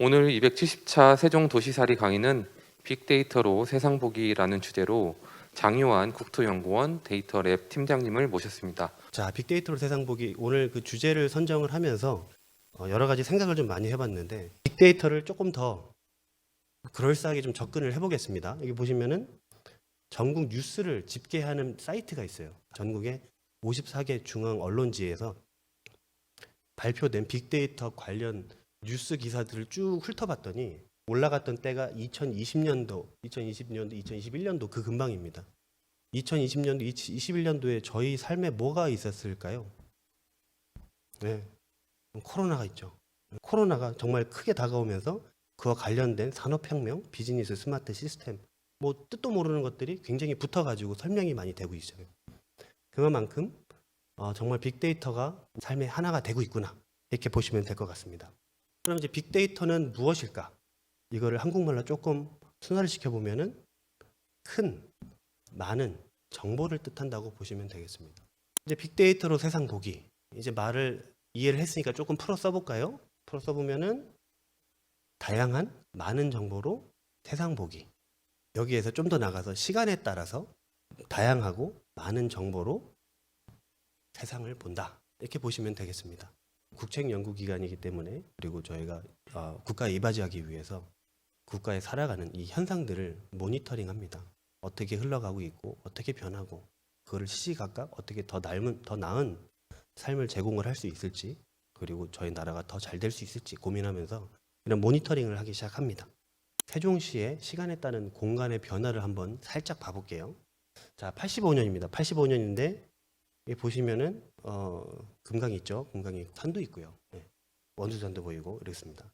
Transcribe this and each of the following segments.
오늘 270차 세종도시살이 강의는 빅데이터로 세상 보기라는 주제로 장요한 국토연구원 데이터랩 팀장님을 모셨습니다. 자, 빅데이터로 세상 보기 오늘 그 주제를 선정을 하면서 여러 가지 생각을 좀 많이 해봤는데 빅데이터를 조금 더 그럴싸하게 좀 접근을 해보겠습니다. 여기 보시면은 전국 뉴스를 집계하는 사이트가 있어요. 전국의 54개 중앙 언론지에서 발표된 빅데이터 관련 뉴스 기사들을 쭉 훑어봤더니 올라갔던 때가 2020년도, 2021년도 그 근방입니다. 2020년도, 2021년도에 저희 삶에 뭐가 있었을까요? 네, 코로나가 있죠. 코로나가 정말 크게 다가오면서 그와 관련된 산업혁명, 비즈니스 스마트 시스템, 뭐 뜻도 모르는 것들이 굉장히 붙어가지고 설명이 많이 되고 있어요. 그만큼 정말 빅데이터가 삶의 하나가 되고 있구나 이렇게 보시면 될 것 같습니다. 그럼 이제 빅데이터는 무엇일까? 이거를 한국말로 조금 순화를 시켜보면은 큰, 많은 정보를 뜻한다고 보시면 되겠습니다. 이제 빅데이터로 세상 보기. 이제 말을 이해를 했으니까 조금 풀어 써볼까요? 풀어 써보면은 다양한 많은 정보로 세상 보기. 여기에서 좀 더 나가서 시간에 따라서 다양하고 많은 정보로 세상을 본다. 이렇게 보시면 되겠습니다. 국책연구기관이기 때문에 그리고 저희가 국가에 이바지하기 위해서 국가에 살아가는 이 현상들을 모니터링합니다. 어떻게 흘러가고 있고 어떻게 변하고 그거를 시시각각 어떻게 더 나은 삶을 제공을 할 수 있을지 그리고 저희 나라가 더 잘 될 수 있을지 고민하면서 이런 모니터링을 하기 시작합니다. 세종시의 시간에 따른 공간의 변화를 한번 살짝 봐볼게요. 자, 85년입니다. 85년인데 보시면은 금강이 있죠. 금강이 산도 있고요. 네. 원수산도 보이고 이렇습니다.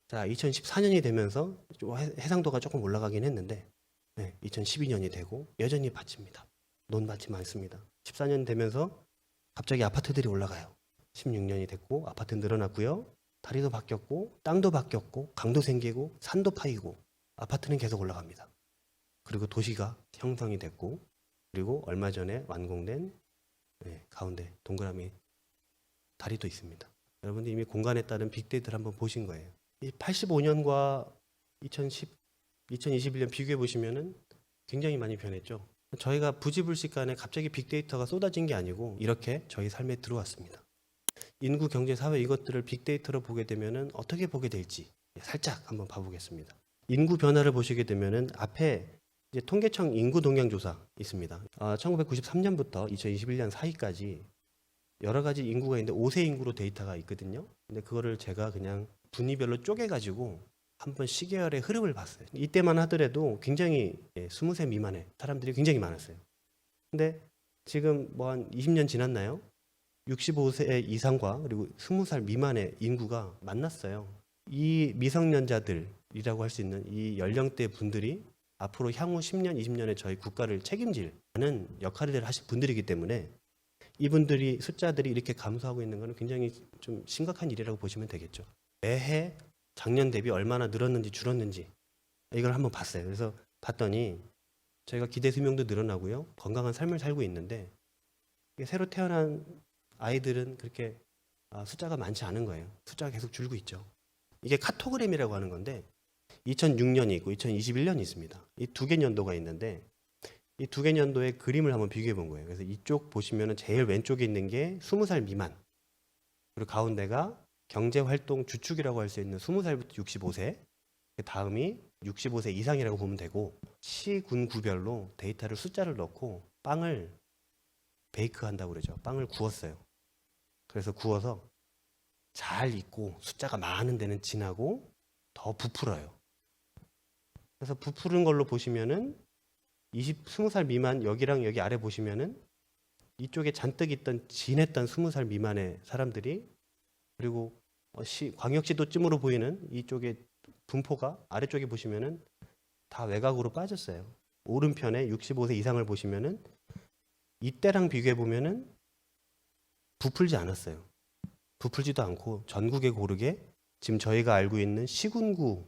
자, 2014년이 되면서 좀 해상도가 조금 올라가긴 했는데 2012년이 되고 여전히 밭입니다. 논밭이 많습니다. 14년 되면서 갑자기 아파트들이 올라가요. 16년이 됐고 아파트 늘어났고요. 다리도 바뀌었고 땅도 바뀌었고 강도 생기고 산도 파이고 아파트는 계속 올라갑니다. 그리고 도시가 형성이 됐고 그리고 얼마 전에 완공된 가운데 동그라미 다리도 있습니다. 여러분들 이미 공간에 따른 빅데이터를 한번 보신 거예요. 이 85년과 2021년 비교해 보시면은 굉장히 많이 변했죠. 저희가 부지불식간에 갑자기 빅데이터가 쏟아진 게 아니고 이렇게 저희 삶에 들어왔습니다. 인구, 경제, 사회 이것들을 빅데이터로 보게 되면은 어떻게 보게 될지 살짝 한번 봐보겠습니다. 인구 변화를 보시게 되면은 앞에 이제 통계청 인구 동향 조사 있습니다. 1993년부터 2021년 사이까지 여러 가지 인구가 있는데 5세 인구로 데이터가 있거든요. 근데 그거를 제가 그냥 분위별로 쪼개가지고 한번 시계열의 흐름을 봤어요. 이때만 하더라도 굉장히 20세 미만의 사람들이 굉장히 많았어요. 근데 지금 뭐 한 20년 지났나요? 65세 이상과 그리고 20살 미만의 인구가 만났어요. 이 미성년자들이라고 할 수 있는 이 연령대 분들이 앞으로 향후 10년, 20년에 저희 국가를 책임질 하는 역할을 하실 분들이기 때문에 이분들이 숫자들이 이렇게 감소하고 있는 것은 굉장히 좀 심각한 일이라고 보시면 되겠죠. 매해 작년 대비 얼마나 늘었는지 줄었는지 이걸 한번 봤어요. 그래서 봤더니 저희가 기대 수명도 늘어나고요. 건강한 삶을 살고 있는데 새로 태어난 아이들은 그렇게 숫자가 많지 않은 거예요. 숫자가 계속 줄고 있죠. 이게 카토그램이라고 하는 건데 2006년이 있고 2021년이 있습니다. 이 두 개 연도가 있는데 이 두 개 연도의 그림을 한번 비교해 본 거예요. 그래서 이쪽 보시면은 제일 왼쪽에 있는 게 20살 미만 그리고 가운데가 경제활동 주축이라고 할 수 있는 20살부터 65세 그 다음이 65세 이상이라고 보면 되고 시군구별로 데이터를 숫자를 넣고 빵을 베이크 한다고 그러죠. 빵을 구웠어요. 그래서 구워서 잘 익고 숫자가 많은 데는 진하고 더 부풀어요. 그래서 부푸른 걸로 보시면은 20살 미만 여기랑 여기 아래 보시면은 이쪽에 잔뜩 있던 진했던 20살 미만의 사람들이 그리고 광역시도쯤으로 보이는 이쪽에 분포가 아래쪽에 보시면은 다 외곽으로 빠졌어요. 오른편에 65세 이상을 보시면은 이때랑 비교해 보면은 부풀지 않았어요. 부풀지도 않고 전국에 고르게 지금 저희가 알고 있는 시군구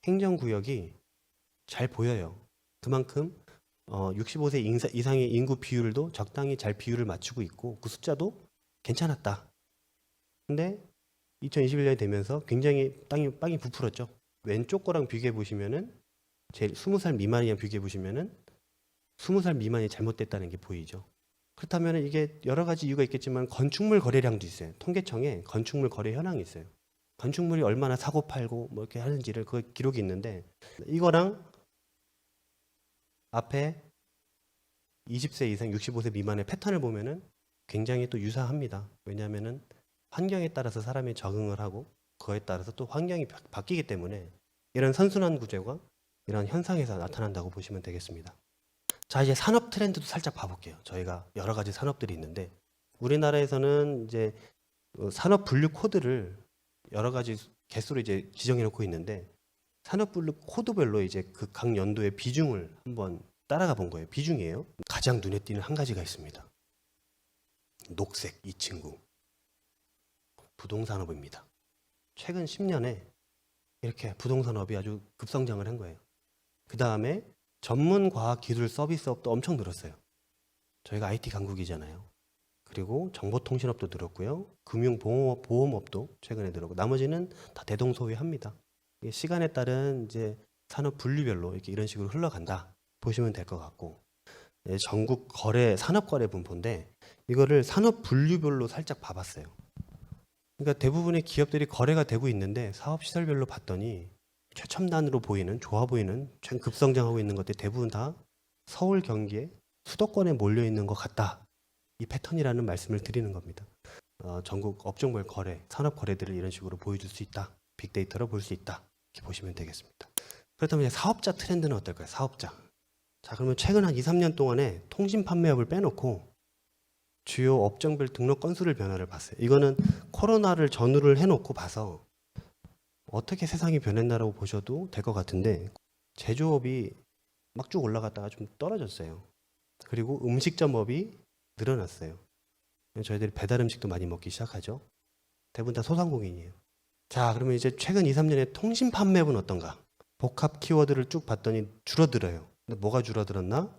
행정구역이 잘 보여요. 그만큼 65세 이상의 인구 비율도 적당히 잘 비율을 맞추고 있고 그 숫자도 괜찮았다. 근데 2021년이 되면서 굉장히 빵이 부풀었죠. 왼쪽 거랑 비교해 보시면은 제일 20살 미만이랑 비교해 보시면은 20살 미만이 잘못됐다는 게 보이죠. 그렇다면 이게 여러 가지 이유가 있겠지만 건축물 거래량도 있어요. 통계청에 건축물 거래 현황이 있어요. 건축물이 얼마나 사고 팔고 뭐 이렇게 하는지를 그 기록이 있는데 이거랑 앞에 20세 이상 65세 미만의 패턴을 보면은 굉장히 또 유사합니다. 왜냐하면은 환경에 따라서 사람이 적응을 하고 그거에 따라서 또 환경이 바뀌기 때문에 이런 선순환 구조가 이런 현상에서 나타난다고 보시면 되겠습니다. 자, 이제 산업 트렌드도 살짝 봐볼게요. 저희가 여러 가지 산업들이 있는데 우리나라에서는 이제 산업 분류 코드를 여러 가지 개수로 이제 지정해 놓고 있는데 산업 분류 코드별로 이제 그 각 연도의 비중을 한번 따라가 본 거예요. 비중이에요. 가장 눈에 띄는 한 가지가 있습니다. 녹색 이 친구. 부동산업입니다. 최근 10년에 이렇게 부동산업이 아주 급성장을 한 거예요. 그 다음에 전문과학기술 서비스업도 엄청 늘었어요. 저희가 IT 강국이잖아요. 그리고 정보통신업도 늘었고요. 금융보험업도 최근에 늘었고 나머지는 다 대동소이합니다. 시간에 따른 이제 산업 분류별로 이렇게 이런 식으로 흘러간다 보시면 될 것 같고 전국 거래 산업거래 분포인데 이거를 산업 분류별로 살짝 봐봤어요. 그러니까 대부분의 기업들이 거래가 되고 있는데 사업시설별로 봤더니 최첨단으로 보이는 좋아 보이는 최근 급성장하고 있는 것들이 대부분 다 서울 경기에 수도권에 몰려 있는 것 같다. 이 패턴이라는 말씀을 드리는 겁니다. 전국 업종별 거래, 산업 거래들을 이런 식으로 보여줄 수 있다. 빅데이터로 볼 수 있다. 이렇게 보시면 되겠습니다. 그렇다면 이제 사업자 트렌드는 어떨까요? 사업자. 자, 그러면 최근 한 2, 3년 동안에 통신 판매업을 빼놓고 주요 업종별 등록 건수를 변화를 봤어요. 이거는 코로나를 전후를 해놓고 봐서 어떻게 세상이 변했나라고 보셔도 될 것 같은데 제조업이 막 쭉 올라갔다가 좀 떨어졌어요. 그리고 음식점업이 늘어났어요. 저희들이 배달 음식도 많이 먹기 시작하죠. 대부분 다 소상공인이에요. 자, 그러면 이제 최근 2, 3년에 통신 판매업은 어떤가? 복합 키워드를 쭉 봤더니 줄어들어요. 근데 뭐가 줄어들었나?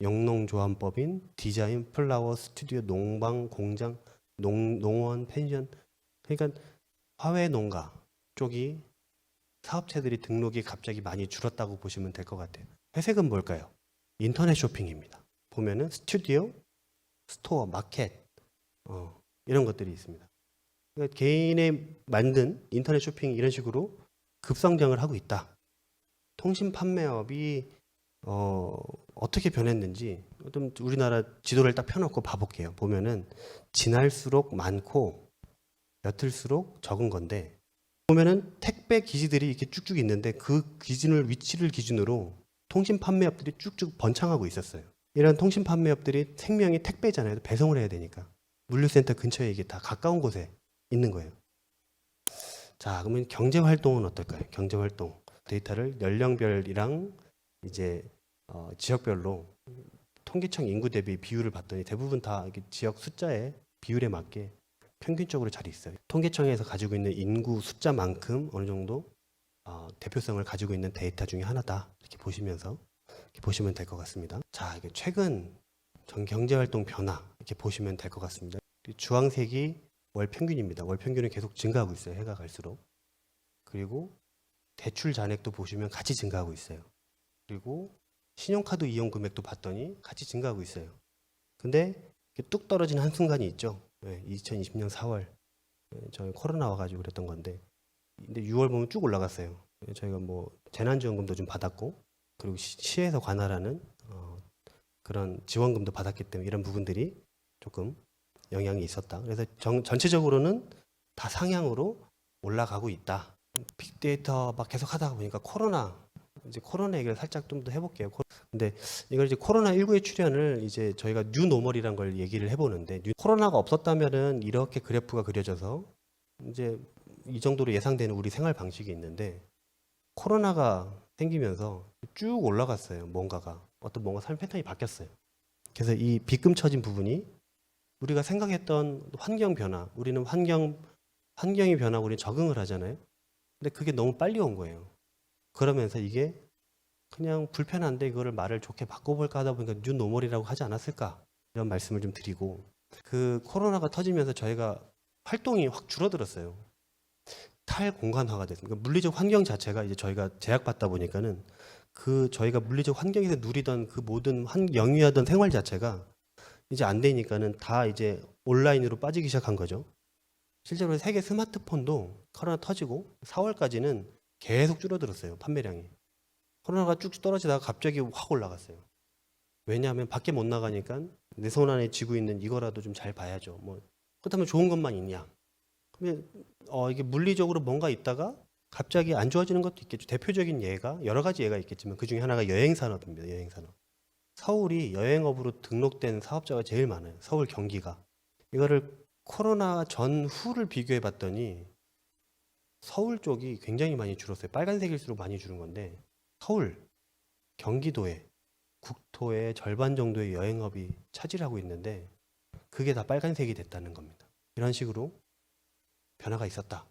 영농조합법인, 디자인, 플라워, 스튜디오, 농방, 공장, 농원, 펜션. 그러니까 화훼 농가 쪽이 사업체들이 등록이 갑자기 많이 줄었다고 보시면 될 것 같아요. 회색은 뭘까요? 인터넷 쇼핑입니다. 보면은 스튜디오, 스토어, 마켓 이런 것들이 있습니다. 그러니까 개인의 만든 인터넷 쇼핑 이런 식으로 급성장을 하고 있다. 통신 판매업이 어떻게 변했는지 좀 우리나라 지도를 딱 펴놓고 봐볼게요. 보면은 지날수록 많고 옅을수록 적은 건데 보면은 택배 기지들이 이렇게 쭉쭉 있는데 그 위치를 기준으로 통신 판매업들이 쭉쭉 번창하고 있었어요. 이런 통신 판매업들이 생명이 택배잖아요. 배송을 해야 되니까. 물류센터 근처에 이게 다 가까운 곳에 있는 거예요. 자, 그러면 경제 활동은 어떨까요? 경제 활동 데이터를 연령별이랑 이제 지역별로 통계청 인구 대비 비율을 봤더니 대부분 다 이렇게 지역 숫자의 비율에 맞게 평균적으로 잘 있어요. 통계청에서 가지고 있는 인구 숫자만큼 어느 정도 대표성을 가지고 있는 데이터 중에 하나다. 이렇게 보시면서 이렇게 보시면 될 것 같습니다. 자, 이게 최근 경제활동 변화 이렇게 보시면 될 것 같습니다. 주황색이 월 평균입니다. 월 평균은 계속 증가하고 있어요. 해가 갈수록. 그리고 대출 잔액도 보시면 같이 증가하고 있어요. 그리고 신용카드 이용 금액도 봤더니 같이 증가하고 있어요. 근데 뚝 떨어지는 한순간이 있죠. 2020년 4월 저희 코로나 와가지고 그랬던 건데 근데 6월 보면 쭉 올라갔어요. 저희가 뭐 재난지원금도 좀 받았고 그리고 시에서 관할하는 그런 지원금도 받았기 때문에 이런 부분들이 조금 영향이 있었다. 그래서 전체적으로는 다 상향으로 올라가고 있다. 빅데이터 막 계속 하다가 보니까 이제 코로나 얘기를 살짝 좀 더 해볼게요. 근데 이걸 이제 코로나19의 출현을 이제 저희가 뉴노멀이란 걸 얘기를 해보는데 코로나가 없었다면은 이렇게 그래프가 그려져서 이제 이 정도로 예상되는 우리 생활 방식이 있는데 코로나가 생기면서 쭉 올라갔어요. 뭔가 삶 패턴이 바뀌었어요. 그래서 이 빗금 쳐진 부분이 우리가 생각했던 환경 변화, 우리는 환경이 변하고 우리는 적응을 하잖아요. 근데 그게 너무 빨리 온 거예요. 그러면서 이게 그냥 불편한데 이거를 말을 좋게 바꿔볼까 하다 보니까 뉴노멀이라고 하지 않았을까 이런 말씀을 좀 드리고 그 코로나가 터지면서 저희가 활동이 확 줄어들었어요. 탈공간화가 됐습니다. 그러니까 물리적 환경 자체가 이제 저희가 제약받다 보니까는 그 저희가 물리적 환경에서 누리던 그 모든 영위하던 생활 자체가 이제 안 되니까는 다 이제 온라인으로 빠지기 시작한 거죠. 실제로 세계 스마트폰도 코로나 터지고 4월까지는 계속 줄어들었어요. 판매량이. 코로나가 쭉 떨어지다가 갑자기 확 올라갔어요. 왜냐하면 밖에 못 나가니까 내 손 안에 쥐고 있는 이거라도 좀 잘 봐야죠. 뭐 그렇다면 좋은 것만 있냐? 그러면 이게 물리적으로 뭔가 있다가 갑자기 안 좋아지는 것도 있겠죠. 대표적인 예가 여러 가지 예가 있겠지만 그 중에 하나가 여행 산업입니다. 여행 산업. 서울이 여행업으로 등록된 사업자가 제일 많아요. 서울 경기가. 이거를 코로나 전후를 비교해 봤더니 서울 쪽이 굉장히 많이 줄었어요. 빨간색일수록 많이 줄은 건데 서울, 경기도에 국토의 절반 정도의 여행업이 차지하고 있는데 그게 다 빨간색이 됐다는 겁니다. 이런 식으로 변화가 있었다.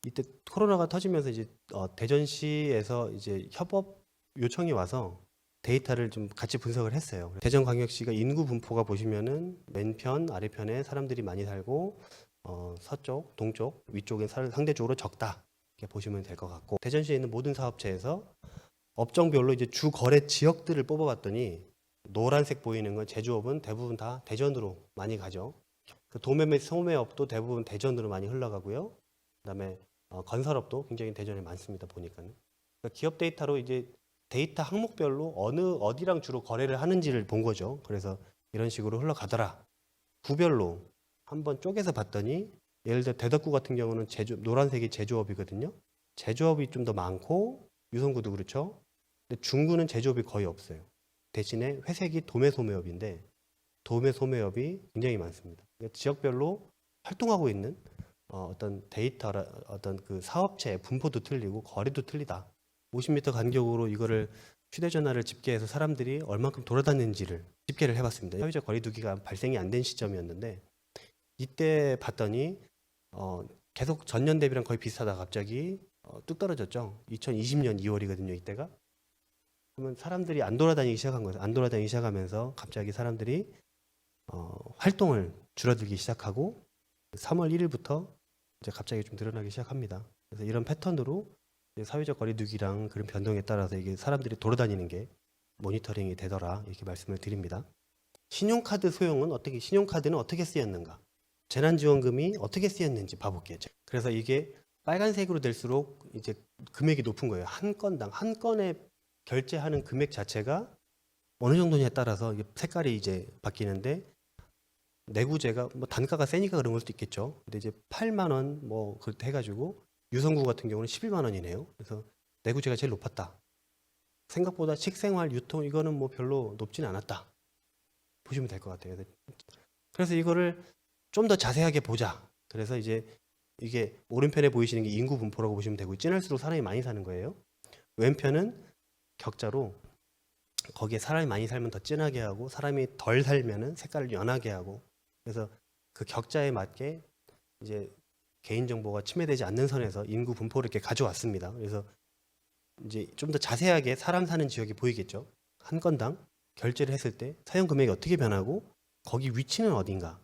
이때 코로나가 터지면서 이제 대전시에서 이제 협업 요청이 와서 데이터를 좀 같이 분석을 했어요. 대전광역시가 인구 분포가 보시면은 왼편, 아래편에 사람들이 많이 살고 서쪽, 동쪽, 위쪽엔 상대적으로 적다. 이렇게 보시면 될 것 같고 대전시에 있는 모든 사업체에서 업종별로 이제 주 거래 지역들을 뽑아봤더니 노란색 보이는 건 제조업은 대부분 다 대전으로 많이 가죠. 그 도매매 소매업도 대부분 대전으로 많이 흘러가고요. 그다음에 건설업도 굉장히 대전에 많습니다. 보니까는 그러니까 기업 데이터로 이제 데이터 항목별로 어디랑 주로 거래를 하는지를 본 거죠. 그래서 이런 식으로 흘러가더라. 구별로 한번 쪼개서 봤더니 예를 들어 대덕구 같은 경우는 노란색이 제조업이거든요. 제조업이 좀 더 많고 유성구도 그렇죠. 근데 중구는 제조업이 거의 없어요. 대신에 회색이 도매소매업인데 도매소매업이 굉장히 많습니다. 그러니까 지역별로 활동하고 있는 어떤 데이터라 어떤 그 사업체 분포도 틀리고 거리도 틀리다. 50m 간격으로 이거를 휴대전화를 집계해서 사람들이 얼만큼 돌아다니는지를 집계를 해봤습니다. 사회적 거리두기가 발생이 안 된 시점이었는데 이때 봤더니 계속 전년 대비랑 거의 비슷하다 갑자기 뚝 떨어졌죠. 2020년 2월이거든요. 이때가. 그러면 사람들이 안 돌아다니기 시작한 거예요. 안 돌아다니기 시작하면서 갑자기 사람들이 활동을 줄어들기 시작하고 3월 1일부터 이제 갑자기 좀 늘어나기 시작합니다. 그래서 이런 패턴으로 사회적 거리두기랑 그런 변동에 따라서 이게 사람들이 돌아다니는 게 모니터링이 되더라 이렇게 말씀을 드립니다. 신용카드 소용은 신용카드는 어떻게 쓰였는가? 재난지원금이 어떻게 쓰였는지 봐볼게요. 그래서 이게 빨간색으로 될수록 이제 금액이 높은 거예요. 한 건당 한 건에 결제하는 금액 자체가 어느 정도냐에 따라서 이게 색깔이 이제 바뀌는데 내구재가 뭐 단가가 세니까 그런 걸 수도 있겠죠. 근데 이제 8만 원 뭐 그렇게 해가지고 유성구 같은 경우는 11만 원이네요. 그래서 내구재가 제일 높았다. 생각보다 식생활 유통 이거는 뭐 별로 높진 않았다. 보시면 될 것 같아요. 그래서 이거를 좀 더 자세하게 보자. 그래서 이제 이게 오른편에 보이시는 게 인구 분포라고 보시면 되고 진할수록 사람이 많이 사는 거예요. 왼편은 격자로 거기에 사람이 많이 살면 더 진하게 하고 사람이 덜 살면은 색깔을 연하게 하고 그래서 그 격자에 맞게 이제 개인정보가 침해되지 않는 선에서 인구 분포를 이렇게 가져왔습니다. 그래서 이제 좀 더 자세하게 사람 사는 지역이 보이겠죠. 한 건당 결제를 했을 때 사용 금액이 어떻게 변하고 거기 위치는 어딘가.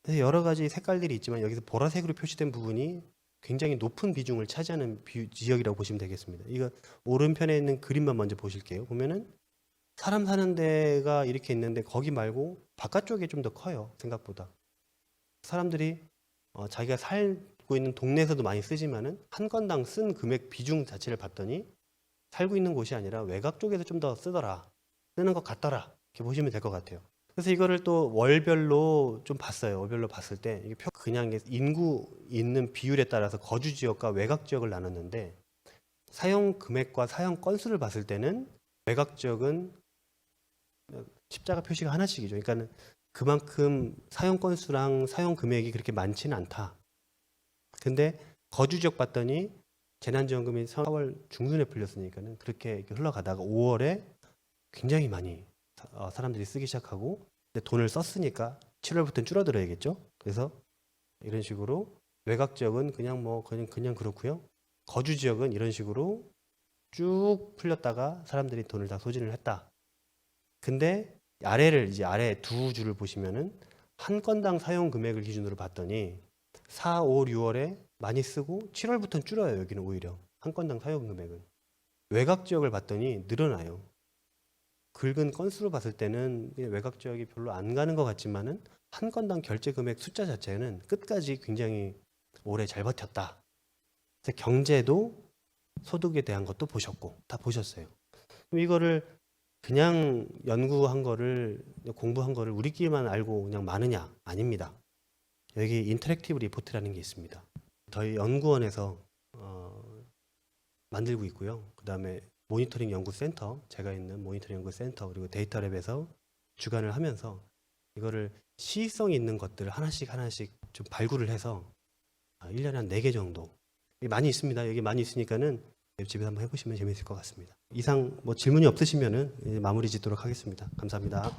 그래서 여러 가지 색깔들이 있지만 여기서 보라색으로 표시된 부분이 굉장히 높은 비중을 차지하는 지역이라고 보시면 되겠습니다. 이거 오른편에 있는 그림만 먼저 보실게요. 보면은 사람 사는 데가 이렇게 있는데 거기 말고 바깥쪽에 좀 더 커요. 생각보다. 사람들이 자기가 살고 있는 동네에서도 많이 쓰지만은 한 건당 쓴 금액 비중 자체를 봤더니 살고 있는 곳이 아니라 외곽 쪽에서 좀 더 쓰더라. 쓰는 것 같더라. 이렇게 보시면 될 것 같아요. 그래서 이거를 또 월별로 좀 봤어요. 월별로 봤을 때 이게 그냥 인구 있는 비율에 따라서 거주 지역과 외곽 지역을 나눴는데 사용 금액과 사용 건수를 봤을 때는 외곽 지역은 십자가 표시가 하나씩이죠. 그러니까 그만큼 사용 건수랑 사용 금액이 그렇게 많지는 않다. 근데 거주 지역 봤더니 재난지원금이 4월 중순에 풀렸으니까는 그렇게 흘러가다가 5월에 굉장히 많이 사람들이 쓰기 시작하고 근데 돈을 썼으니까 7월부터는 줄어들어야겠죠. 그래서 이런 식으로 외곽 지역은 그냥 그렇고요. 거주 지역은 이런 식으로 쭉 풀렸다가 사람들이 돈을 다 소진을 했다. 근데 아래 두 줄을 보시면은 한 건당 사용 금액을 기준으로 봤더니 4, 5, 6월에 많이 쓰고 7월부터는 줄어요. 여기는 오히려 한 건당 사용 금액은. 외곽 지역을 봤더니 늘어나요. 긁은 건수로 봤을 때는 그냥 외곽 지역이 별로 안 가는 것 같지만은 한 건당 결제 금액 숫자 자체는 끝까지 굉장히 오래 잘 버텼다. 그래서 경제도 소득에 대한 것도 보셨고 다 보셨어요. 그럼 이거를 그냥 연구한 거를 공부한 거를 우리끼리만 알고 그냥 많으냐? 아닙니다. 여기 인터랙티브 리포트라는 게 있습니다. 저희 연구원에서 만들고 있고요. 그 다음에 모니터링 연구센터, 제가 있는 모니터링 연구센터 그리고 데이터랩에서 주관을 하면서 이거를 시의성 있는 것들을 하나씩 좀 발굴을 해서 1년에 한 4개 정도 많이 있습니다. 여기 많이 있으니까는 집에서 한번 해보시면 재미있을 것 같습니다. 이상 뭐 질문이 없으시면은 이제 마무리 짓도록 하겠습니다. 감사합니다.